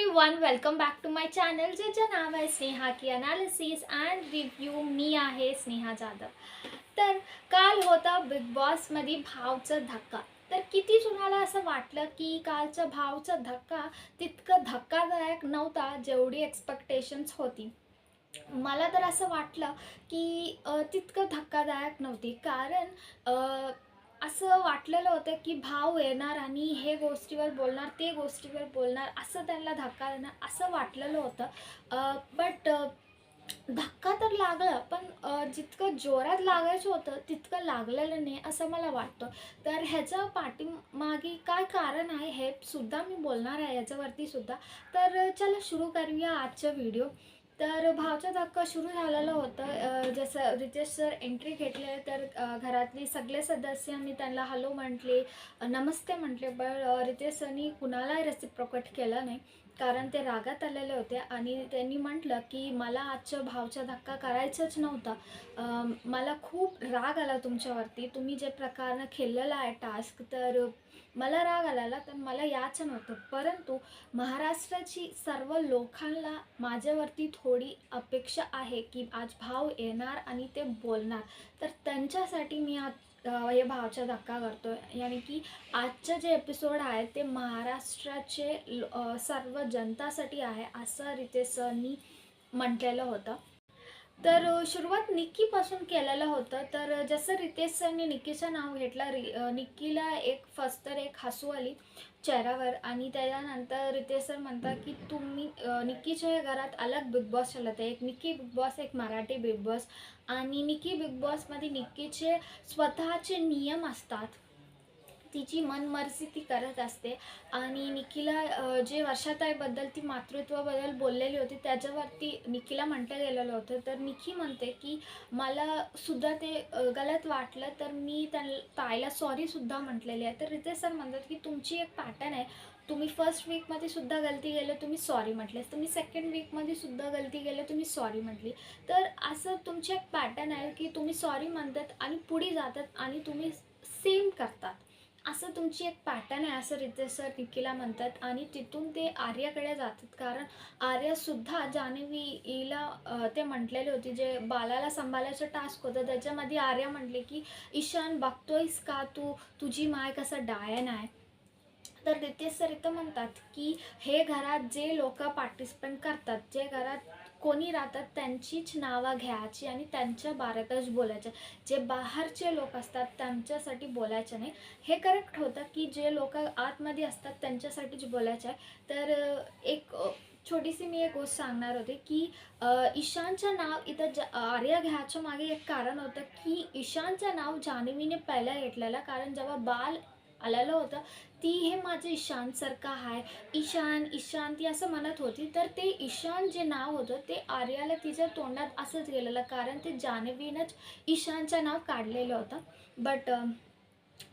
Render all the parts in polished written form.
Everyone, welcome back to my channel ज्याचं नाव आहे स्नेहा की अनालिसिस अँड रिव्ह्यू. मी आहे स्नेहा जाधव. तर काल होता बिग बॉसमध्ये भावचा धक्का. तर किती तुम्हाला असं वाटलं की कालचा भावचा धक्का तितकं धक्कादायक नव्हता जेवढी एक्सपेक्टेशन्स होती? मला तर असं वाटलं की तितकं धक्कादायक नव्हती. कारण असं वाटलेलं होतं की भाव येणार आणि हे गोष्टीवर बोलणार, ते गोष्टीवर बोलणार, असं त्यांना धक्का देणार असं वाटलेलं होतं. बट धक्का तर लागला, पण जितकं जोरात लागायचं होतं तितकं लागलेलं नाही असं मला वाटतं. तर ह्याच्या पाठीमागे काय कारण आहे हे सुद्धा मी बोलणार आहे याच्यावरती सुद्धा. तर चला सुरू करूया आजचा व्हिडिओ. तर भावचा धक्का सुरू झालेलं होतं. जसं रितेश सर एंट्री घेतले तर घरातली सगळे सदस्य मी त्यांना हॅलो म्हटले, नमस्ते म्हटले, पण रितेश सरनी कुणालाही रेसिप्रोकेट केलं नाही. कारण ते रागात आलेले होते आणि त्यांनी म्हटलं की मला आजच्या भावचा धक्का करायचाच नव्हता. मला खूप राग आला तुमच्यावरती, तुम्ही जे प्रकारानं खेळलेला आहे टास्क, तर मला राग आलेला, तर मला याचं नव्हतं. परंतु महाराष्ट्राची सर्व लोकांना माझ्यावरती थोडी अपेक्षा आहे की आज भाव येणार आणि ते बोलणार. तर त्यांच्यासाठी मी आज हे भावचा धक्का करतो आहे. यानी की आजचं जे एपिसोड आहे ते महाराष्ट्राचे सर्व जनतासाठी आहे असं रितेश सरनी म्हटलेलं होतं. तर सुरुवात निक्कीपासून केलेलं होतं. तर जसं रितेश सरनी निक्कीचं नाव घेतलं, निक्कीला एक फर्स्ट तर एक हसू आली चेहऱ्यावर आणि त्याच्यानंतर रितेश सर म्हणतात की तुम्ही निक्कीच्या घरात अलग बिग बॉस चालत आहे. एक निक्की बिग बॉस, एक मराठी बिग बॉस. आणि निक्की बिग बॉसमध्ये निक्कीचे स्वतःचे नियम असतात, तिची मनमर्जी ती करत असते. आणि निक्कीला जे वर्षाताईबद्दल ती मातृत्वाबद्दल बोललेली होती त्याच्यावरती निक्कीला म्हटलं गेलेलं होतं. तर निक्की म्हणते की मला सुद्धा ते गलत वाटलं, तर मी ताईला सॉरीसुद्धा म्हटलेली आहे. तर रितेश सर म्हणतात की तुमची एक पॅटर्न आहे, तुम्ही फर्स्ट वीकमध्ये सुद्धा गलती केलं, तुम्ही सॉरी म्हटलेस, तुम्ही सेकंड वीकमध्ये सुद्धा गलती केलं, तुम्ही सॉरी म्हटली. तर असं तुमची एक पॅटर्न आहे की तुम्ही सॉरी म्हणतात आणि पुढे जातात आणि तुम्ही सेम करतात. असं तुमची एक पॅटर्न आहे असं रितेश सर निक्कीला म्हणतात. आणि तिथून ते आर्याकडे जातात. कारण आर्यासुद्धा जान्हवीला ते म्हटलेले होते, जे बालाला सांभाळायचं टास्क होतं त्याच्यामध्ये आर्या म्हटले की ईशान बघतोयस का तू, तुझी माय कसं डायन आहे. तर रितेश सर इथं म्हणतात की हे घरात जे लोक पार्टिसिपेंट करतात, जे घरात कोणी राहतात त्यांचीच नावं घ्यायची आणि त्यांच्या बारेतच बोलायचं. जे बाहेरचे लोक असतात त्यांच्यासाठी बोलायचं नाही. हे करेक्ट होतं की जे लोक आतमध्ये असतात त्यांच्यासाठीच बोलायचं आहे. तर छोटीशी मी एक गोष्ट सांगणार होते की ईशानचं नाव इथं आर्या घ्यायच्या मागे एक कारण होतं की ईशानचं नाव जान्हवीने पहिलं घेतलेलं. कारण जेव्हा बाल आलेलं होतं ती हे माझं ईशानसारखं आहे, ईशान ईशान ती असं म्हणत होती. तर ते ईशान जे नाव होतं ते आर्याला तिच्या तोंडात असंच गेलेलं, कारण ते जान्हवीनंच ईशानचं नाव काढलेलं होतं. बट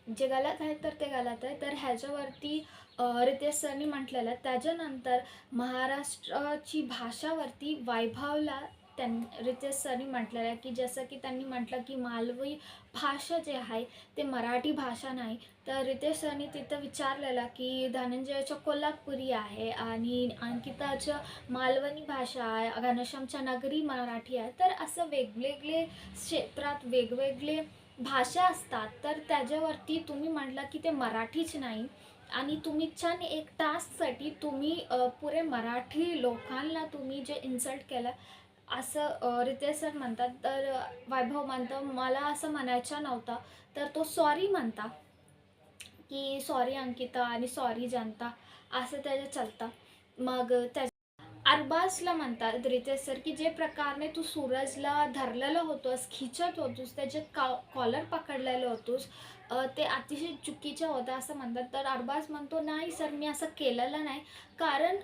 जे गलत आहे तर ते गलत आहे. तर ह्याच्यावरती रितेश सरनी म्हटलेलं. त्याच्यानंतर महाराष्ट्राची भाषावरती वैभवला रितेश सरनी म्हटलेलं आहे की जसं की त्यांनी म्हटलं की मालवणी भाषा जे आहे ते मराठी भाषा नाही. तर रितेश सरनी तिथं विचारलेलं की धनंजयचं कोल्हापुरी आहे आणि अंकिताचं मालवणी भाषा आहे, घनश्यामच्या नगरी मराठी आहे. तर असं वेगवेगळे क्षेत्रात वेगवेगळे भाषा असतात. तर त्याच्यावरती तुम्ही म्हटलं की ते मराठीच नाही आणि तुम्ही छान एक टास्कसाठी तुम्ही पुरे मराठी लोकांना तुम्ही जे इन्सल्ट केलं असं रितेश सर म्हणतात. तर वैभव म्हणतो मला असं म्हणायचं नव्हतं. तर तो सॉरी म्हणता की सॉरी अंकिता आणि सॉरी जनता, असं त्याचं चालतं. मग अरबाजला म्हणतात रितेश सर की जे प्रकारे तू सूरजला धरलेलं होतंस, खिचत होतोस, त्याचे कॉलर पकडलेलं होतोस, ते अतिशय चुकीचं होतं असं म्हणतात. तर अरबाज म्हणतो नाही सर मी असं केलेलं नाही. कारण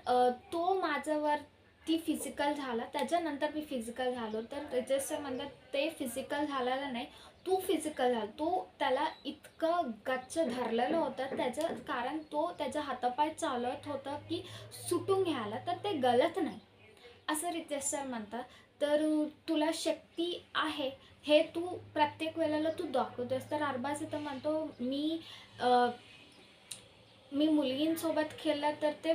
तो माझ्यावरती फिजिकल झाला, त्याच्यानंतर मी फिजिकल झालो. तर रितेश सर म्हणतात ते फिजिकल झालेलं नाही, तू फिजिकल झाला. तो त्याला इतकं गच्च धरलेलं होतं त्याचं, कारण तो त्याचा हातापाय चालवत होता की सुटून घ्यायला. तर ते गलत नाही असं रितेश सर म्हणतात. तर तुला शक्ती आहे हे तू प्रत्येक वेळेला तू दाखवतोस. तर अरबाज इथं म्हणतो मी मी मुलगींसोबत खेळला तर ते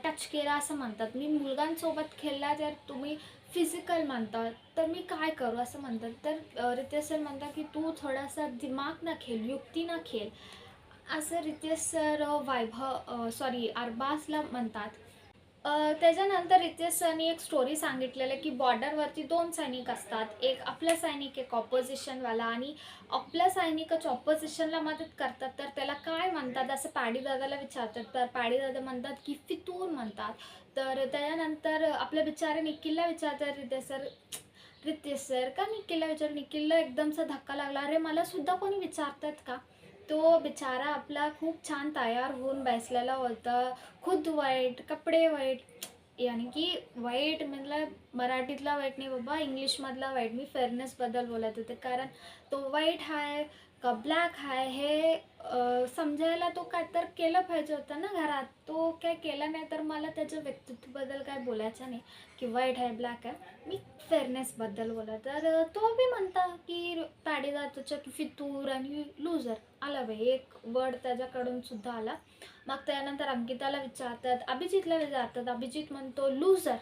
टच केला असं म्हणतात. मी मुलगांसोबत खेळला तर तुम्ही फिजिकल म्हणतात. तर मी काय करू असं म्हणतात. तर रितेश सर म्हणतात की तू थोडासा दिमाग ना खेळ, युक्ती ना खेळ, असं रितेश सर अरबाजला म्हणतात. त्याच्यानंतर रितेश सरनी एक स्टोरी सांगितलेलं की बॉर्डरवरती 2 सैनिक असतात. एक आपला सैनिक, एक ऑपोजिशनवाला. आणि आपल्या सैनिकच ऑपोजिशनला मदत करतात तर त्याला काय म्हणतात असं पॅडीदादाला विचारतात. तर पॅडीदादा म्हणतात की फितूर म्हणतात. तर त्याच्यानंतर आपल्या बिचारे निखिलला विचारतात रितेश सर का निखिलला निखिलला एकदमचा धक्का लागला. अरे मला सुद्धा कोणी विचारतात का. तो बिचारा आपला खूप छान तयार होऊन बसलेला होता. खुद वाईट, कपडे वाईट, यानी की वाईट मतलब मराठीतला वाईट नाही बाबा, इंग्लिशमधला वाईट. मी फेअरनेसबद्दल बोलत होते. कारण तो वाईट आहे का ब्लॅक आहे हे समजायला तो काय तर केलं पाहिजे होतं ना घरात. तो काय केलं नाही तर मला त्याच्या व्यक्तित्वाबद्दल काय बोलायचं नाही की वाईट आहे ब्लॅक आहे. मी फेअरनेसबद्दल बोलत. तर तो बी म्हणता की पॅडीदादाच्या की फितूर आणि लूजर आला बाई, एक वर्ड त्याच्याकडून सुद्धा आला. मग त्यानंतर अंकिताला विचारतात, अभिजितला विचारतात. अभिजित म्हणतो लूजर.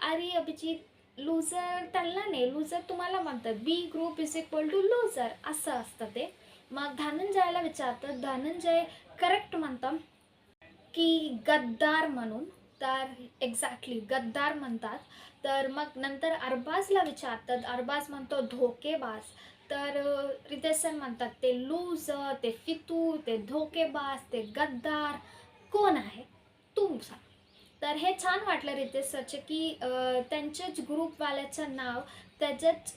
अरे अभिजित, लूजर त्यांना नाही, लूजर तुम्हाला म्हणतात. B group is equal to loser असं असतं ते. मग धनंजयला विचारतात. धनंजय करेक्ट म्हणतात की गद्दार म्हणून. तर एक्झॅक्टली गद्दार म्हणतात. तर मग नंतर अरबाजला विचारतात. अरबाज म्हणतो धोकेबाज. तर रितेश सर म्हणतात ते लूजर, ते फितूर, ते धोकेबाज, ते गद्दार कोण आहे तू सांग. तर हे छान वाटलं रितेश सरचे की त्यांच्याच ग्रुपवाल्याचं नाव त्याच्याच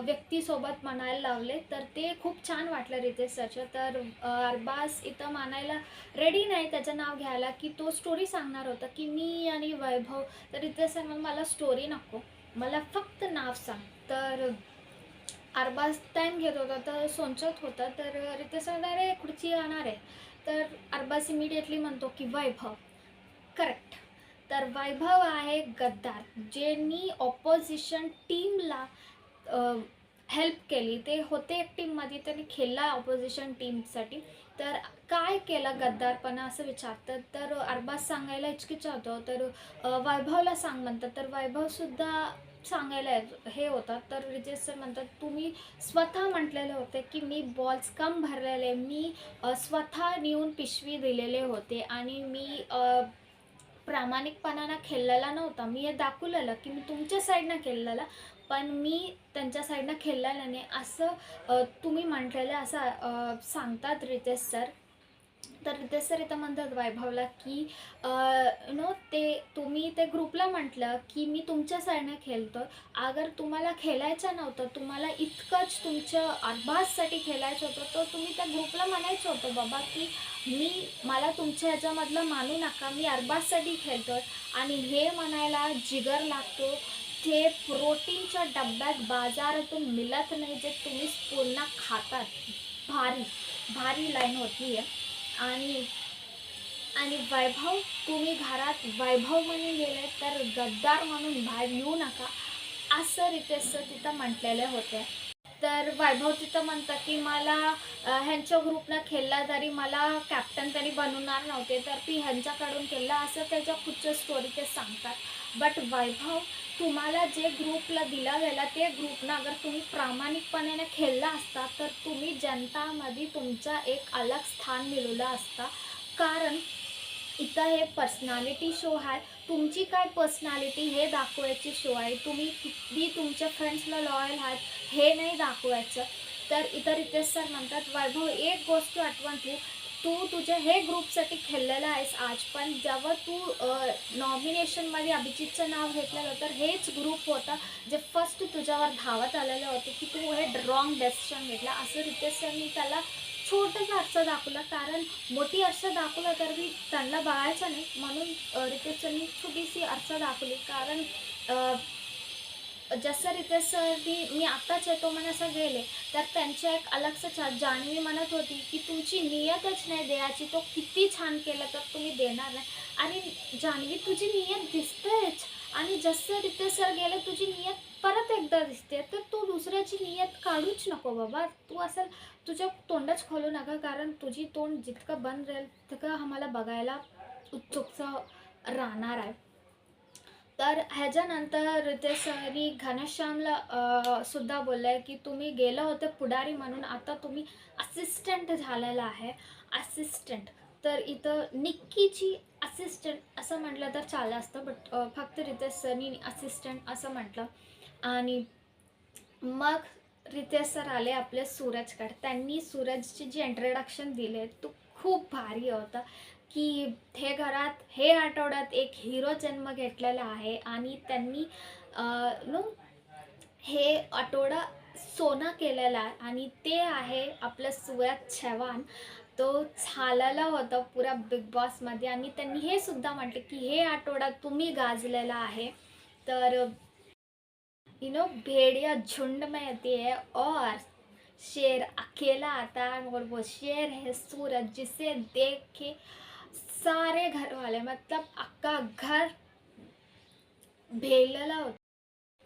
व्यक्तीसोबत म्हणायला लावले. तर ते खूप छान वाटलं रितेश सरचं. तर अरबाज इथं मानायला रेडी नाही त्याचं नाव घ्यायला की तो स्टोरी सांगणार होता की मी आणि वैभव. तर रितेश सर मला स्टोरी नको, मला फक्त नाव सांग. तर अरबाज टाईम घेत होता तर सोंचत होता. तर रितेश सर अरे खुर्ची येणार आहे. तर अरबाज इमिडिएटली म्हणतो की वैभव. करेक्ट. तर वैभव आहे गद्दार, ज्यांनी ऑपोजिशन टीमला हेल्प केली. ते होते एक टीममध्ये, त्यांनी खेळला ऑपोजिशन टीमसाठी. तर काय केलं गद्दारपणा असं विचारतात. तर अरबाज सांगायला हिचकिचावतो. तर वैभवला सांग म्हणतात. तर वैभवसुद्धा सांगायला हे होतात. तर रितेश सर म्हणतात तुम्ही स्वतः म्हटलेले होते की मी बॉल्स कम भरलेले, मी स्वतः नेऊन पिशवी दिलेले होते आणि मी प्रामाणिकपणानं खेळलेला नव्हता. मी हे दाखवलेलं की मी तुमच्या साईडनं खेळलेला, पण मी त्यांच्या साईडनं खेळलेलं नाही असं तुम्ही म्हटलेलं असं सांगतात रितेश सर. तर रितेश सर इथं म्हणतात वैभवला की ते तुम्ही ते ग्रुपला म्हटलं की मी तुमच्या साईडनं खेळतो. अगर तुम्हाला खेळायचं नव्हतं, तुम्हाला इतकंच तुमच्या अरबाजसाठी खेळायचं होतं, तर तुम्ही त्या ग्रुपला म्हणायचं होतं बाबा की मला तुमच्या ह्याच्यामधलं मानू नका, मी अरबाजसाठी खेळतो आहे. आणि हे म्हणायला जिगर लागतो. ते प्रोटीनच्या डब्यात बाजारातून मिळत नाही जे तुम्ही पुन्हा खातात. भारी भारी लाईन होती आहे. आणि वैभव, तुम्ही घरात वैभव म्हणून गेले तर गद्दार म्हणून बाहेर येऊ नका असं रितेश सर तिथं म्हटलेले होते. तर वैभव तिथं म्हणतात की मला ह्यांच्या ग्रुपनं खेळला तरी मला कॅप्टन तरी बनवणार नव्हते, तर ती ह्यांच्याकडून खेळला असं त्याच्या पुढच्या स्टोरी ते सांगतात. बट वैभव, तुम्हाला जे ग्रुपला दिला गेला ते ग्रुपनं अगर तुम्ही प्रामाणिकपणे खेळला असता तर तुम्ही जनतामध्ये तुमचा एक अलग स्थान मिळवलं असता. कारण इथं हे पर्सनॅलिटी शो आहे. तुमची काय पर्सनॅलिटी हे दाखवायची शो आहे. तुम्ही किती तुमच्या फ्रेंड्सला लॉयल आहात हे नाही दाखवायचं. तर इतर रितेश सर म्हणतात वैभव एक गोष्ट आठवण ठेव, तू तुझ्या हे ग्रुपसाठी खेळलेला आहेस आज, पण जेव्हा तू नॉमिनेशनमध्ये अभिजितचं नाव घेतलेलं तर हेच ग्रुप होता जे फर्स्ट तुझ्यावर धावत आलेलं होते की तू हे रॉंग डेसिशन घेतला असं रितेश सरनी त्याला छोटंसं अर्थ दाखवला. कारण मोठी अर्थ दाखवलं तर मी त्यांना बघायचं नाही म्हणून रितेश सरनी छोटीशी अर्थ दाखवली. कारण जसं रितेश सर मी आत्ताच येतो म्हणून असं गेले तर त्यांच्या एक अलगचं जान्हवी म्हणत होती की तुमची नियतच नाही द्यायची, तो किती छान केलं तर तुम्ही देणार नाही. आणि जान्हवी तुझी नियत दिसतेच, आणि जसं रितेश सर गेले तुझी नियत परत एकदा दिसते, तर तू दुसऱ्याची नियत काढूच नको बाबा. तू असं तुझ्या तोंडच खोलू नका, कारण तुझी तोंड जितकं बंद राहील तितकं आम्हाला बघायला उत्सुकता राहणार आहे. तर ह्याच्यानंतर रितेश सरांनी घनश्यामला सुद्धा बोललं की तुम्ही गेलं होते पुढारी म्हणून, आता तुम्ही असिस्टंट झालेला आहे. असिस्टंट, तर इथं निक्कीची असिस्टंट असं म्हटलं तर चाललं असतं, बट फक्त रितेश सरनी असिस्टंट असं म्हटलं. आणि मग रितेश सर आले आपल्या सूरजकडे. त्यांनी सूरजची जी इंट्रोडक्शन दिले तो खूप भारी होता, की हे घरात हे आठवड्यात एक हिरो जन्म घेतलेला आहे आणि त्यांनी नो हे आठवडा सोना केलेला आहे आणि ते आहे आपलं सूरज चव्हाण. तो झालेला होता पुरा बिग बॉसमध्ये आणि त्यांनी हे सुद्धा म्हटलं की हे आठवडा तुम्ही गाजलेला आहे. तर भेड़िया झुंड में आती है और शेर अकेला आता है, और वो शेर है सूरज, जिसे देख के सारे घर वाले मतलब अक्का घर भेलेला होता.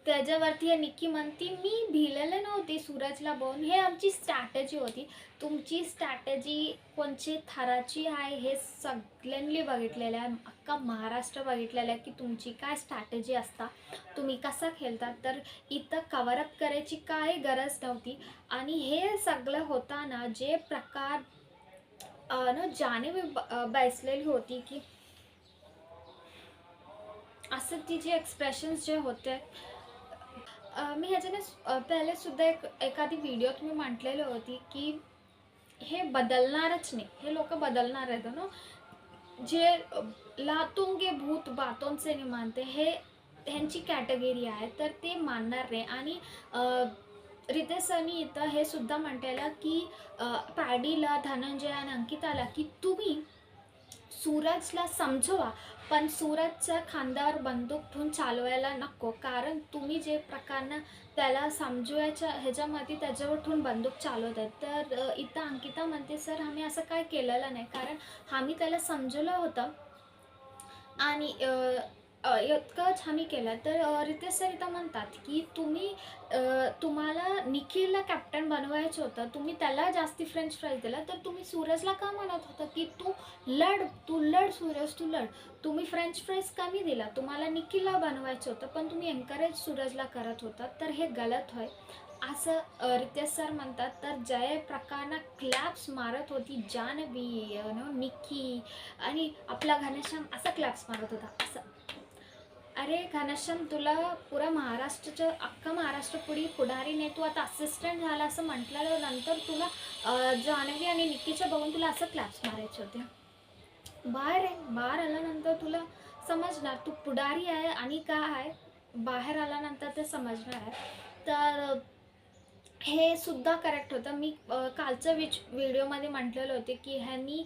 त्याच्यावरती हे निक्की म्हणती मी भिलेले नव्हते सूरजला बघून, हे आमची स्ट्रॅटेजी होती. तुमची स्ट्रॅटेजी कोणची थराची आहे हे सगळ्यांनी बघितलेलं आहे, अख्खा महाराष्ट्र बघितलेलं आहे की तुमची काय स्ट्रॅटेजी असता, तुम्ही कसा खेळतात. तर इथं कव्हरअप करायची काय गरज नव्हती. आणि हे सगळं होताना जे प्रकार जाने बसलेली होती की असं तिचे एक्सप्रेशन्स जे होते. मी ह्याच्याने पहिले सुद्धा एखादी व्हिडिओत मी म्हटलेली होती की हे बदलणारच नाही, हे लोक बदलणार आहेत ना, जे लातोंगे भूत बातों से नहीं मानते, हे ह्यांची कॅटेगरी आहे, तर ते मानणार नाही. आणि रितेश सरनी इथं हे सुद्धा म्हटलेलं की पॅडीला, धनंजय आणि अंकिताला की तुम्ही सूरजला समजवा, पण सूरजच्या खांद्यावर बंदूक ठेवून चालवायला नको, कारण तुम्ही जे प्रकारनं त्याला समजवायच्या ह्याच्यामध्ये त्याच्यावर ठेवून बंदूक चालवत आहेत. तर इथं अंकिता म्हणते सर आम्ही असं काय केलेलं नाही, कारण आम्ही त्याला समजवलं होतं आणि इतकंच आम्ही केलं. तर रितेश सर इथं म्हणतात की तुम्हाला निखिलला कॅप्टन बनवायचं होतं, तुम्ही त्याला जास्ती फ्रेंच फ्राईज दिला, तर तुम्ही सूरजला का म्हणत होता की तू लढ सूरज, तू लढ. तुम्ही फ्रेंच फ्राईज कमी दिला, तुम्हाला निखिलला बनवायचं होतं, पण तुम्ही एनकरेज सूरजला करत होता, तर हे गलत होय असं रितेश सर म्हणतात. तर जय प्रकारनं क्लॅप्स मारत होती जान्हवी, निक्की आणि आपला घनश्याम असा क्लॅप्स मारत होता असं. अरे घनश्याम, तुला पुरा महाराष्ट्राचं अख्खा महाराष्ट्र पुढारी नाही, तू आता असिस्टंट झाला असं म्हटलं, नंतर तुला जान्हवी आणि निक्कीच्या बघून तुला असं क्लॅप्स मारायचे होते. बाहेर आल्यानंतर तुला समजणार तू पुढारी आहे आणि काय आहे, बाहेर आल्यानंतर ते समजणार आहे. तर हे सुद्धा करेक्ट होतं. मी कालच्या व्हिडिओमध्ये म्हटलेलं होते की ह्यांनी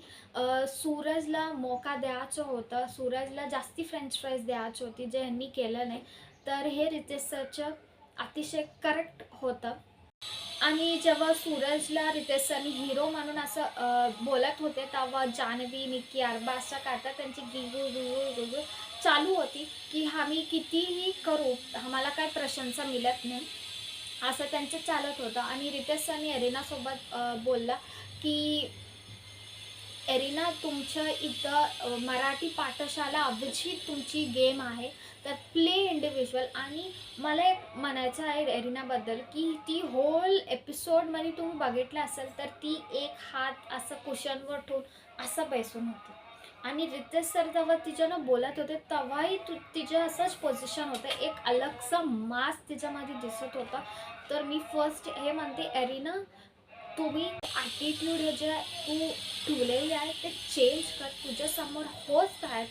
सूरजला मौका द्यायचं होतं, सूरजला जास्ती फ्रेंच फ्राईज द्यायची होती, जे ह्यांनी केलं नाही. तर हे रितेश सरचं अतिशय करेक्ट होतं. आणि जेव्हा सूरजला रितेश सरनी हिरो म्हणून असं बोलत होते, तेव्हा जान्हवी, निक्की, अरबाजच्या काढता त्यांची गिगू चालू होती की आम्ही कितीही करू आम्हाला काय प्रशंसा मिळत नाही, असं त्यांचं चालत होतं. आणि रितेश सरनी एरिनासोबत बोलला की एरिना, तुमच्या इथं मराठी पाठशाला अभिजित तुमची गेम आहे, तर प्ले इंडिव्हिज्युअल. आणि मला एक म्हणायचं आहे एरिनाबद्दल की ती होल एपिसोडमध्ये तुम्ही बघितलं असेल तर ती एक हात असं कुशनवर ठेवून असं बसून होती. आणि रितेश सर जेव्हा तिच्यानं बोलत होते तेव्हाही तिचं असंच पोझिशन होतं, एक अलगसा मास तिच्यामध्ये दिसत होता. तर मी फर्स्ट हे म्हणते एरिना, तुम्ही ॲटिट्यूड हे जे तू ठेवलेली आहे ते चेंज कर, तुझ्यासमोर होस्ट आहेत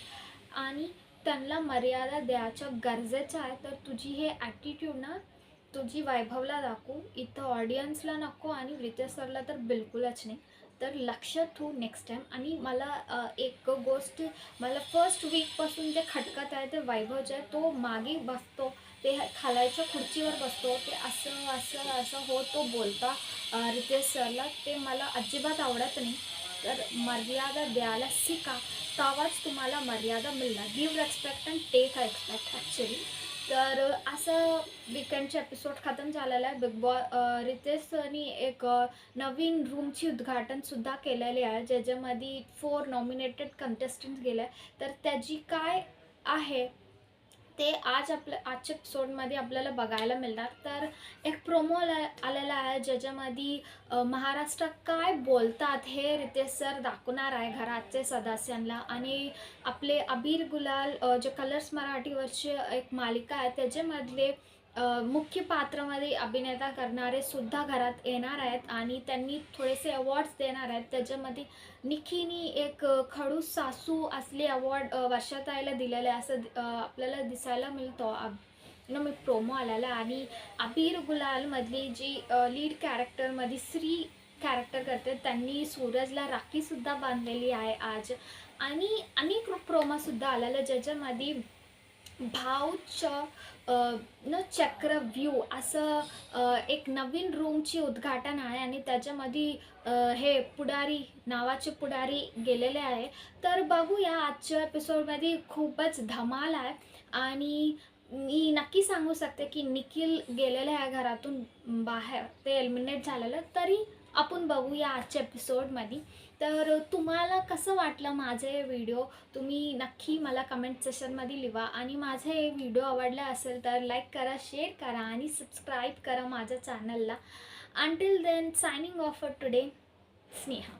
आणि त्यांना मर्यादा द्यायचं गरजेचं आहे. तर तुझी हे ॲटिट्यूड ना तुझी वैभवला दाखवू, इथं ऑडियन्सला नको आणि रितेश सरला तर बिलकुलच नाही. तर लक्षात ठेवू नेक्स्ट टाईम. आणि मला एक गोष्ट, मला फर्स्ट वीकपासून जे खटकत आहे ते वैभव जे आहे तो मागे बसतो, ते खालायच्या खुर्चीवर बसतो, ते असं असं असं हो तो बोलता रितेश सरला, ते मला अजिबात आवडत नाही. तर मर्यादा द्यायला शिका, तेव्हाच तुम्हाला मर्यादा मिळणार. Give respect and take respect actually. तर असं वीकेंडचा एपिसोड खतम झालेला आहे. बिग बॉस रितेशनी एक नवीन रूमची उद्घाटनसुद्धा केलेले आहे, ज्याच्यामध्ये 4 नॉमिनेटेड कंटेस्टंट्स गेले. तर त्याची काय आहे ते आजच्या एपिसोडमध्ये आपल्याला बघायला मिळणार. तर एक प्रोमो आलेला आहे, ज्याच्यामध्ये महाराष्ट्रात काय बोलतात हे रितेश सर दाखवणार आहे घराचे सदस्यांना. आणि आपले अबीर गुलाल जे कलर्स मराठीवरचे एक मालिका आहे, त्याच्यामधले मुख्य पात्रामध्ये अभिनेता करणारे सुद्धा घरात येणार आहेत आणि त्यांनी थोडेसे अवॉर्ड्स देणार आहेत. त्याच्यामध्ये निखीनी एक खडूस सासू असले अवॉर्ड वर्षाताईला दिलेले असं आपल्याला दिसायला मिळतो मी प्रोमो आलेला. आणि अबीर गुलालमधली जी लीड कॅरेक्टरमध्ये श्री कॅरेक्टर करते, त्यांनी सूरजला राखीसुद्धा बांधलेली आहे आज. आणि अनेक प्रोमोसुद्धा आलेला, ज्याच्यामध्ये भावचं चक्रव्यूह असं एक नवीन रूमची उद्घाटन आहे आणि त्याच्यामध्ये हे पुढारी नावाचे पुढारी गेलेले आहे. तर बघूया आजच्या एपिसोडमध्ये खूपच धमाल आहे. आणि मी नक्की सांगू शकते की निखिल गेलेलं आहे घरातून बाहेर, ते एलिमिनेट झालेलं. तरी आपण बघूया आजच्या एपिसोडमध्ये. तर तुम्हाला कसं वाटलं माझे हे व्हिडिओ, तुम्ही नक्की मला कमेंट सेक्शनमध्ये लिहा. आणि माझे हे व्हिडिओ आवडला असेल तर लाईक करा, शेअर करा आणि सबस्क्राईब करा माझ्या चॅनलला. Until then, signing off for today, Sneha.